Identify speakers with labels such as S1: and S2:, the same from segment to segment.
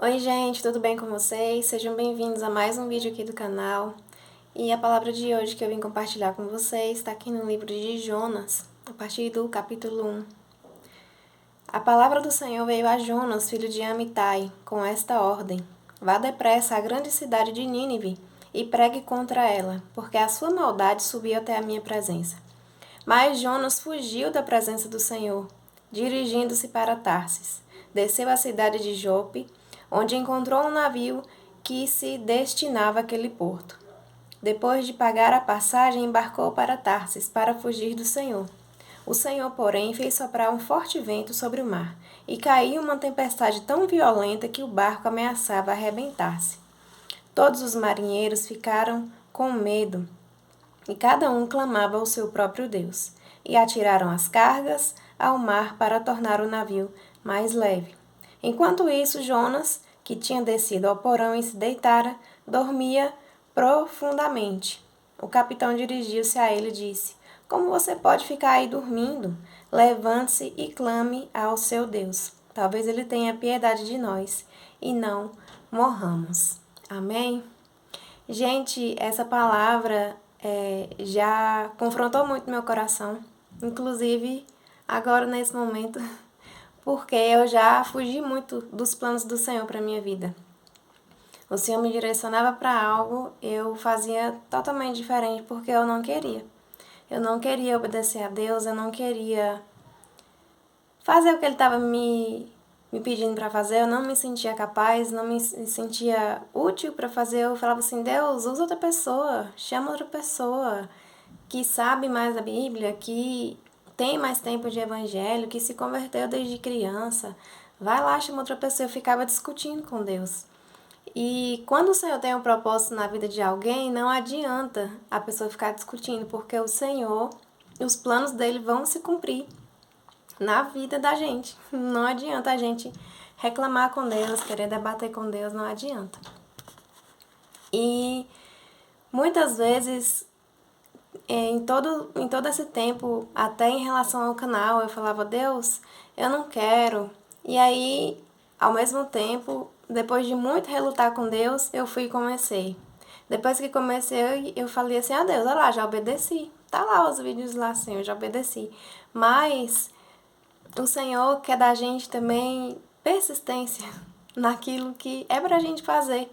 S1: Oi gente, tudo bem com vocês? Sejam bem-vindos a mais um vídeo aqui do canal. E a palavra de hoje que eu vim compartilhar com vocês está aqui no livro de Jonas, a partir do capítulo 1. A palavra do Senhor veio a Jonas, filho de Amitai, com esta ordem: Vá depressa à grande cidade de Nínive e pregue contra ela, porque a sua maldade subiu até a minha presença. Mas Jonas fugiu da presença do Senhor, dirigindo-se para Tarsis. Desceu à cidade de Jope, onde encontrou um navio que se destinava àquele porto. Depois de pagar a passagem, embarcou para Tarsis para fugir do Senhor. O Senhor, porém, fez soprar um forte vento sobre o mar, e caiu uma tempestade tão violenta que o barco ameaçava arrebentar-se. Todos os marinheiros ficaram com medo, e cada um clamava ao seu próprio Deus, e atiraram as cargas ao mar para tornar o navio mais leve. Enquanto isso, Jonas, que tinha descido ao porão e se deitara, dormia profundamente. O capitão dirigiu-se a ele e disse: Como você pode ficar aí dormindo? Levante-se e clame ao seu Deus. Talvez ele tenha piedade de nós e não morramos. Amém? Gente, essa palavra já confrontou muito meu coração, inclusive agora nesse momento, porque eu já fugi muito dos planos do Senhor para minha vida. O Senhor me direcionava para algo, eu fazia totalmente diferente porque eu não queria. Eu não queria obedecer a Deus, eu não queria fazer o que Ele estava me pedindo para fazer, eu não me sentia capaz, não me sentia útil para fazer. Eu falava assim: Deus, usa outra pessoa, chama outra pessoa que sabe mais da Bíblia, que tem mais tempo de evangelho, que se converteu desde criança. Vai lá, chama outra pessoa. Eu ficava discutindo com Deus. E quando o Senhor tem um propósito na vida de alguém, não adianta a pessoa ficar discutindo, porque o Senhor, os planos dele vão se cumprir na vida da gente. Não adianta a gente reclamar com Deus, querer debater com Deus, não adianta. E muitas vezes, em todo esse tempo, até em relação ao canal, eu falava: Deus, eu não quero. E aí, ao mesmo tempo, depois de muito relutar com Deus, eu fui e comecei. Depois que comecei, eu falei assim: Deus, olha lá, já obedeci. Tá lá os vídeos lá assim, eu já obedeci. Mas o Senhor quer da gente também persistência naquilo que é pra gente fazer.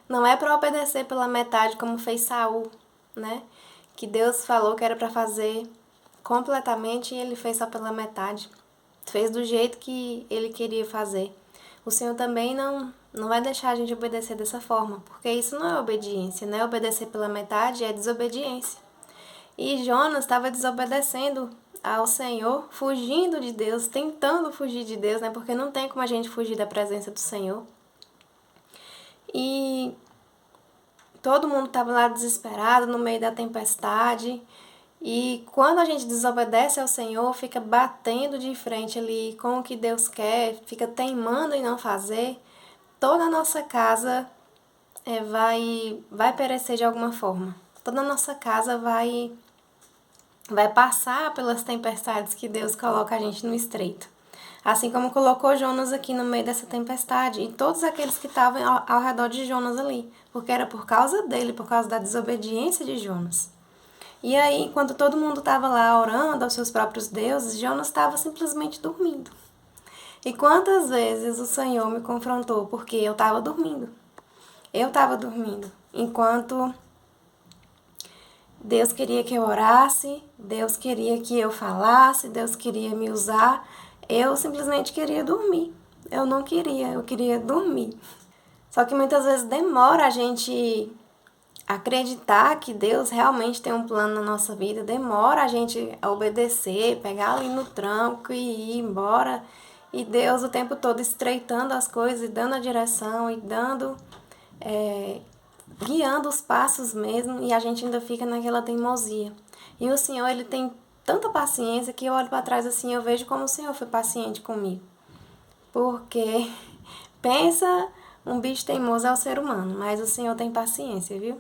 S1: Não é para obedecer pela metade como fez Saul, né? Que Deus falou que era para fazer completamente e ele fez só pela metade. Fez do jeito que ele queria fazer. O Senhor também não vai deixar a gente obedecer dessa forma, porque isso não é obediência, né? Obedecer pela metade é desobediência. E Jonas estava desobedecendo ao Senhor, fugindo de Deus, tentando fugir de Deus, né? Porque não tem como a gente fugir da presença do Senhor. E todo mundo estava lá desesperado no meio da tempestade. E quando a gente desobedece ao Senhor, fica batendo de frente ali com o que Deus quer, fica teimando em não fazer, toda a nossa casa vai perecer de alguma forma. Toda a nossa casa vai passar pelas tempestades que Deus coloca a gente no estreito. Assim como colocou Jonas aqui no meio dessa tempestade e todos aqueles que estavam ao redor de Jonas ali, porque era por causa dele, por causa da desobediência de Jonas. E aí, enquanto todo mundo estava lá orando aos seus próprios deuses, Jonas estava simplesmente dormindo. E quantas vezes o Senhor me confrontou porque eu estava dormindo. Eu estava dormindo. Enquanto Deus queria que eu orasse, Deus queria que eu falasse, Deus queria me usar, eu simplesmente queria dormir. Eu não queria, eu queria dormir. Só que muitas vezes demora a gente acreditar que Deus realmente tem um plano na nossa vida, demora a gente a obedecer, pegar ali no tranco e ir embora. E Deus o tempo todo estreitando as coisas e dando a direção e guiando os passos mesmo, e a gente ainda fica naquela teimosia. E o Senhor, ele tem tanta paciência que eu olho para trás assim, eu vejo como o Senhor foi paciente comigo. Porque pensa, um bicho teimoso é o ser humano, mas o Senhor tem paciência, viu?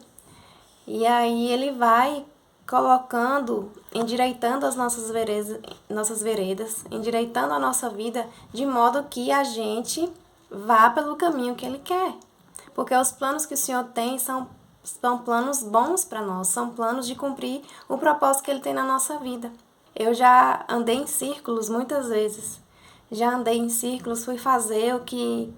S1: E aí ele vai colocando, endireitando as nossas veredas, endireitando a nossa vida, de modo que a gente vá pelo caminho que Ele quer. Porque os planos que o Senhor tem são planos bons para nós, são planos de cumprir o propósito que Ele tem na nossa vida. Eu já andei em círculos muitas vezes. Já andei em círculos, fui fazer o que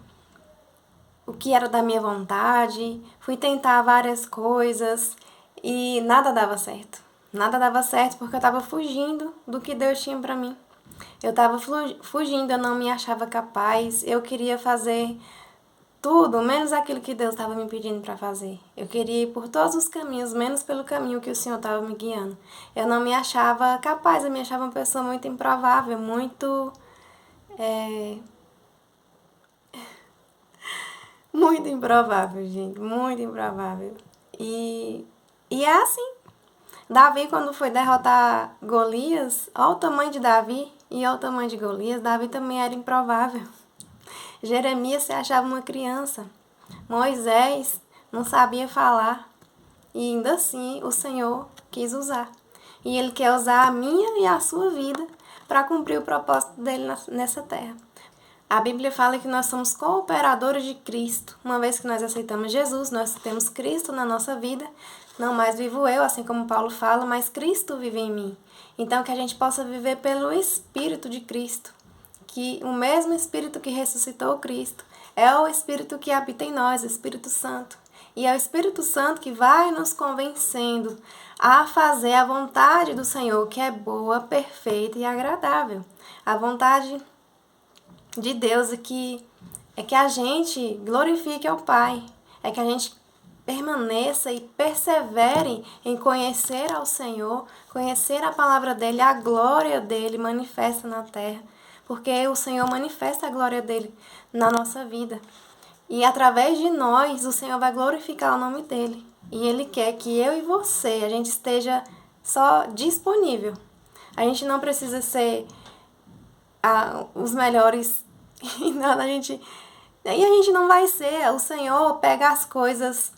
S1: era da minha vontade, fui tentar várias coisas e nada dava certo. Nada dava certo porque eu estava fugindo do que Deus tinha para mim. Eu estava fugindo, eu não me achava capaz, eu queria fazer tudo, menos aquilo que Deus estava me pedindo para fazer. Eu queria ir por todos os caminhos, menos pelo caminho que o Senhor estava me guiando. Eu não me achava capaz, eu me achava uma pessoa muito improvável, muito improvável, gente, muito improvável. E é assim. Davi, quando foi derrotar Golias, olha o tamanho de Davi e olha o tamanho de Golias, Davi também era improvável. Jeremias se achava uma criança. Moisés não sabia falar. E ainda assim o Senhor quis usar. E Ele quer usar a minha e a sua vida para cumprir o propósito dele nessa terra. A Bíblia fala que nós somos cooperadores de Cristo. Uma vez que nós aceitamos Jesus, nós temos Cristo na nossa vida. Não mais vivo eu, assim como Paulo fala, mas Cristo vive em mim. Então que a gente possa viver pelo Espírito de Cristo. Que o mesmo Espírito que ressuscitou Cristo é o Espírito que habita em nós, o Espírito Santo. E é o Espírito Santo que vai nos convencendo a fazer a vontade do Senhor, que é boa, perfeita e agradável. A vontade de Deus é que a gente glorifique ao Pai, é que a gente permaneça e persevere em conhecer ao Senhor, conhecer a palavra dEle, a glória dEle manifesta na terra, porque o Senhor manifesta a glória dEle na nossa vida. E através de nós, o Senhor vai glorificar o nome dEle. E Ele quer que eu e você, a gente esteja só disponível. A gente não precisa ser os melhores e a gente não vai ser. O Senhor pega as coisas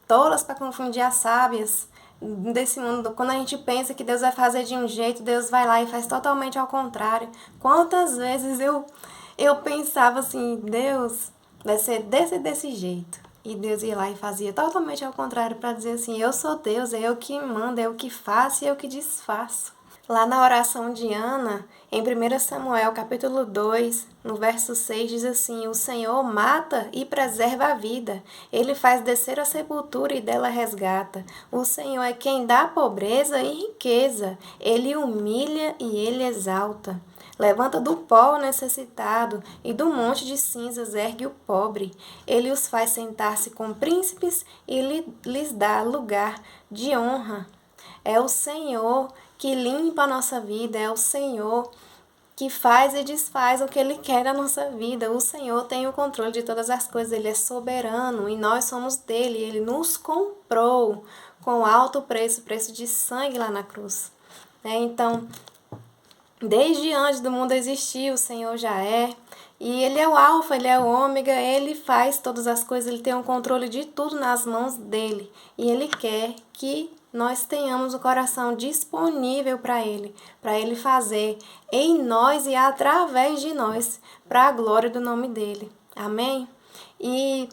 S1: tolas para confundir as sábias desse mundo. Quando a gente pensa que Deus vai fazer de um jeito, Deus vai lá e faz totalmente ao contrário. Quantas vezes eu pensava assim, Deus vai ser desse jeito. E Deus ia lá e fazia totalmente ao contrário para dizer assim, eu sou Deus, é eu que mando, é eu que faço e é eu que desfaço. Lá na oração de Ana, em 1 Samuel, capítulo 2, no verso 6, diz assim, o Senhor mata e preserva a vida. Ele faz descer a sepultura e dela resgata. O Senhor é quem dá pobreza e riqueza. Ele humilha e ele exalta. Levanta do pó o necessitado e do monte de cinzas ergue o pobre. Ele os faz sentar-se com príncipes e lhes dá lugar de honra. É o Senhor que limpa a nossa vida, é o Senhor que faz e desfaz o que Ele quer na nossa vida. O Senhor tem o controle de todas as coisas, Ele é soberano e nós somos dele. Ele nos comprou com alto preço, preço de sangue lá na cruz. Então, desde antes do mundo existir, o Senhor já é. E Ele é o alfa, Ele é o ômega, Ele faz todas as coisas, Ele tem o controle de tudo nas mãos dEle. E Ele quer que nós tenhamos o coração disponível para Ele fazer em nós e através de nós, para a glória do nome dEle. Amém? E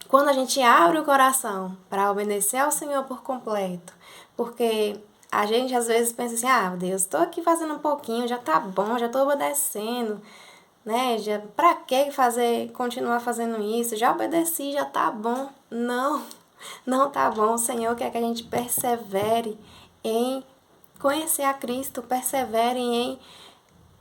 S1: quando a gente abre o coração para obedecer ao Senhor por completo, porque a gente às vezes pensa assim, Deus, estou aqui fazendo um pouquinho, já tá bom, já estou obedecendo, né? Para que continuar fazendo isso? Já obedeci, já tá bom. Não tá bom. O Senhor quer que a gente persevere em conhecer a Cristo, persevere em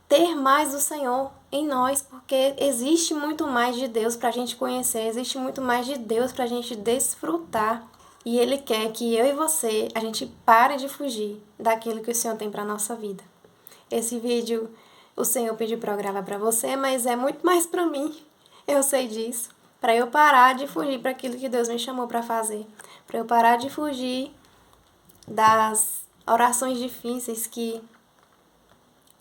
S1: ter mais do Senhor em nós, porque existe muito mais de Deus para a gente conhecer, existe muito mais de Deus para a gente desfrutar. E Ele quer que eu e você, a gente pare de fugir daquilo que o Senhor tem para a nossa vida. Esse vídeo o Senhor pediu para eu gravar para você, mas é muito mais para mim, eu sei disso. Para eu parar de fugir para aquilo que Deus me chamou para fazer. Para eu parar de fugir das orações difíceis que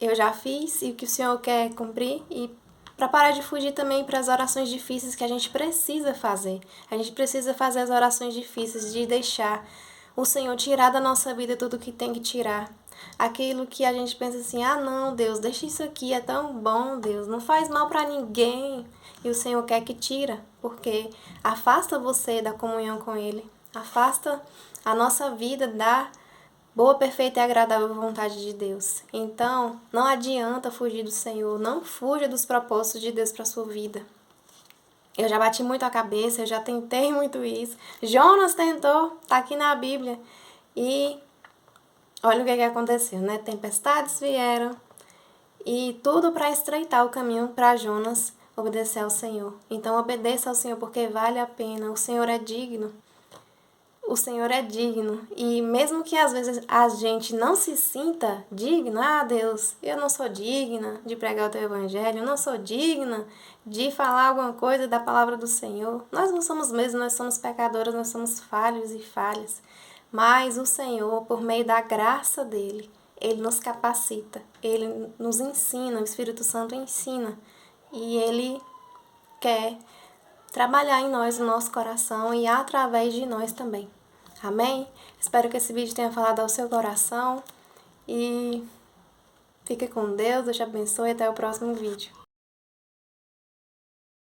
S1: eu já fiz e que o Senhor quer cumprir. E para parar de fugir também para as orações difíceis que a gente precisa fazer. A gente precisa fazer as orações difíceis de deixar o Senhor tirar da nossa vida tudo que tem que tirar. aquilo que a gente pensa assim, ah não, Deus, deixa isso aqui, é tão bom, Deus, não faz mal para ninguém. E o Senhor quer que tira, porque afasta você da comunhão com Ele, afasta a nossa vida da boa, perfeita e agradável vontade de Deus. Então, não adianta fugir do Senhor, não fuja dos propósitos de Deus para sua vida. Eu já bati muito a cabeça, eu já tentei muito isso. Jonas tentou, tá aqui na Bíblia. E olha o que aconteceu, né? Tempestades vieram e tudo para estreitar o caminho para Jonas obedecer ao Senhor. Então obedeça ao Senhor porque vale a pena. O Senhor é digno. O Senhor é digno. E mesmo que às vezes a gente não se sinta digna, ah Deus, eu não sou digna de pregar o teu evangelho, eu não sou digna de falar alguma coisa da palavra do Senhor. Nós não somos mesmo, nós somos pecadoras, nós somos falhos e falhas. Mas o Senhor, por meio da graça dele, ele nos capacita, ele nos ensina, o Espírito Santo ensina. E ele quer trabalhar em nós, no nosso coração e através de nós também. Amém? Espero que esse vídeo tenha falado ao seu coração e fique com Deus, Deus te abençoe e até o próximo vídeo.